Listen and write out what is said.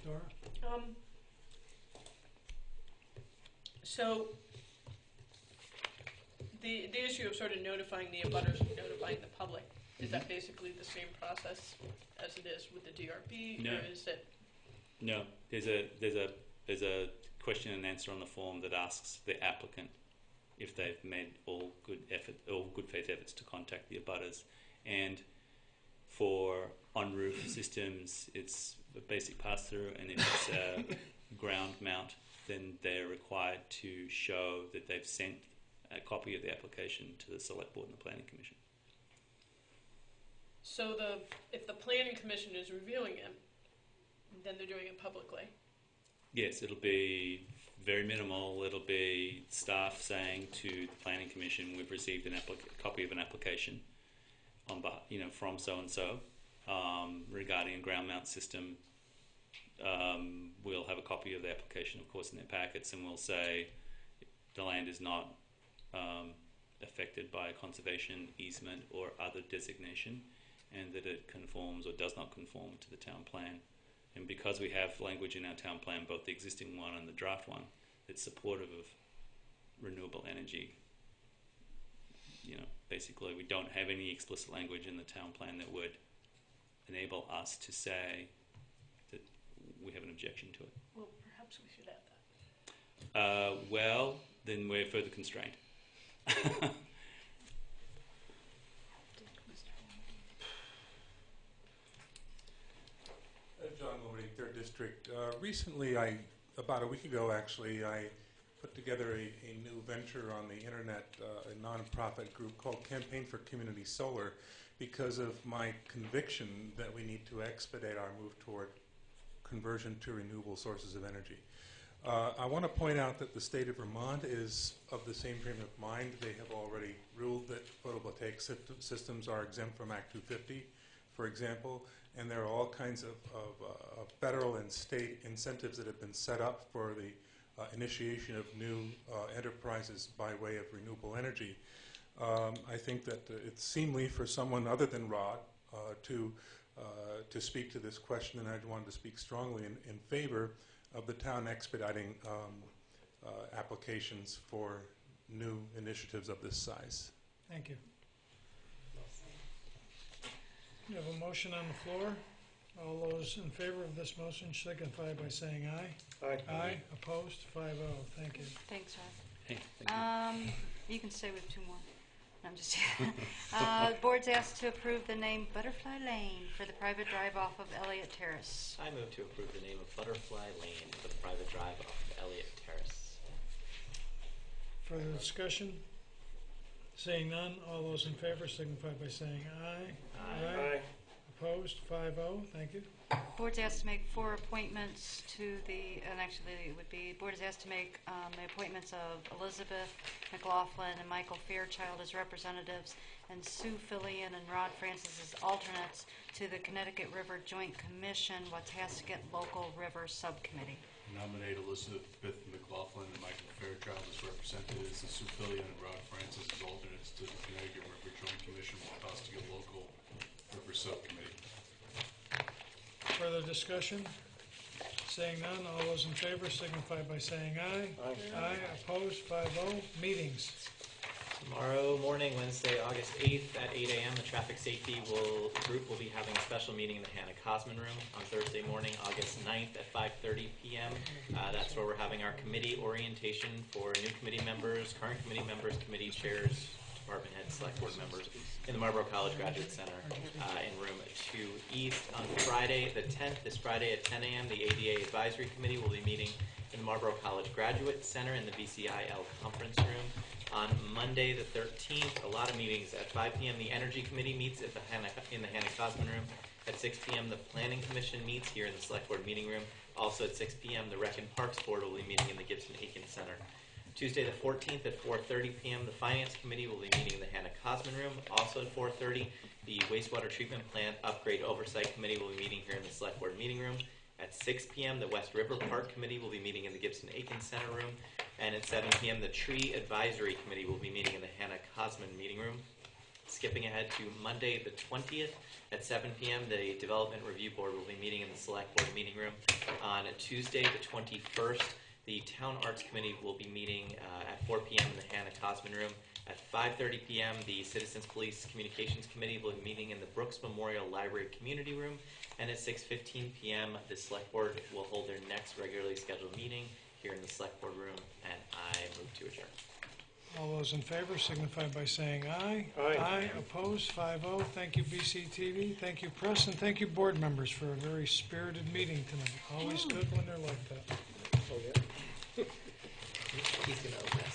Dora? So the issue of sort of notifying the abutters and notifying the public, is that basically the same process as it is with the DRB? No. Or is it? No. There's a question and answer on the form that asks the applicant if they've made all good faith efforts to contact the abutters. And for on-roof systems, it's a basic pass-through, and if it's a ground mount, then they're required to show that they've sent a copy of the application to the Select Board and the Planning Commission. So if the Planning Commission is reviewing it, then they're doing it publicly? Yes, it'll be very minimal. It'll be staff saying to the Planning Commission, we've received a copy of an application on, from so-and-so regarding a ground mount system. We'll have a copy of the application, of course, in their packets, and we'll say the land is not affected by a conservation easement or other designation, and that it conforms or does not conform to the town plan. And because we have language in our town plan, both the existing one and the draft one, that's supportive of renewable energy, basically we don't have any explicit language in the town plan that would enable us to say that we have an objection to it. Well, perhaps we should add that. Well, then we're further constrained. John Liberty, 3rd District. Recently, about a week ago actually, I put together a new venture on the internet, a nonprofit group called Campaign for Community Solar, because of my conviction that we need to expedite our move toward conversion to renewable sources of energy. I want to point out that the state of Vermont is of the same frame of mind. They have already ruled that photovoltaic systems are exempt from Act 250, for example, and there are all kinds of federal and state incentives that have been set up for the initiation of new enterprises by way of renewable energy. I think that it's seemly for someone other than Rod to speak to this question, and I wanted to speak strongly in favor of the town expediting applications for new initiatives of this size. Thank you. We have a motion on the floor. All those in favor of this motion signify by saying aye. Aye. Aye. Opposed? 5-0. Thank you. Thanks, Rob. Hey, thank you. You can stay with 2 more. No, I'm just kidding. Board's asked to approve the name Butterfly Lane for the private drive off of Elliott Terrace. I move to approve the name of Butterfly Lane for the private drive off of Elliott Terrace. Further discussion? Seeing none, all those in favor signify by saying aye. Aye. Opposed? 5-0. Thank you. Board's asked to make 4 appointments to the, and actually it would be, board is asked to make the appointments of Elizabeth McLaughlin and Michael Fairchild as representatives, and Sue Fillion and Rod Francis as alternates to the Connecticut River Joint Commission, Wetaskiwin Local River Subcommittee. Nominate Elizabeth McLaughlin and Michael Fairchild as representatives, and Sue Fillion and Rod Francis as alternates to the Connecticut River Joint Commission, Wetaskiwin Local River Subcommittee. Further discussion? Seeing none, all those in favor signify by saying aye. Aye. Aye. Opposed? 5-0. Meetings. Tomorrow morning, Wednesday, August 8th at 8 a.m., the Traffic Safety Group will be having a special meeting in the Hannah Cosman Room. On Thursday morning, August 9th at 5:30 p.m. That's where we're having our committee orientation for new committee members, current committee members, committee chairs, department heads, select board members in the Marlboro College Graduate Center in room 2 East. On Friday, the 10th, this Friday at 10 a.m., the ADA Advisory Committee will be meeting in the Marlboro College Graduate Center in the BCIL Conference Room. On Monday, the 13th, a lot of meetings. At 5 p.m., the Energy Committee meets at in the Hannah Cosman Room. At 6 p.m., the Planning Commission meets here in the Select Board Meeting Room. Also at 6 p.m., the Rec and Parks Board will be meeting in the Gibson-Aiken Center. Tuesday the 14th at 4:30 p.m., the Finance Committee will be meeting in the Hannah Cosman Room. Also at 4:30, the Wastewater Treatment Plant Upgrade Oversight Committee will be meeting here in the Select Board Meeting Room. At 6 p.m., the West River Park Committee will be meeting in the Gibson-Aiken Center Room. And at 7 p.m., the Tree Advisory Committee will be meeting in the Hannah Cosman Meeting Room. Skipping ahead to Monday the 20th at 7 p.m., the Development Review Board will be meeting in the Select Board meeting room. On Tuesday the 21st, the Town Arts Committee will be meeting at 4 p.m. in the Hannah Cosman Room. At 5:30 p.m., the Citizens Police Communications Committee will be meeting in the Brooks Memorial Library Community Room. And at 6:15 p.m., the Select Board will hold their next regularly scheduled meeting here in the Select Board room, and I move to adjourn. All those in favor signify by saying aye. Aye. Opposed, 5-0. Thank you, BCTV. Thank you, press, and thank you, board members, for a very spirited meeting tonight. Always good when they're like that. Oh, yeah. He's going to open it.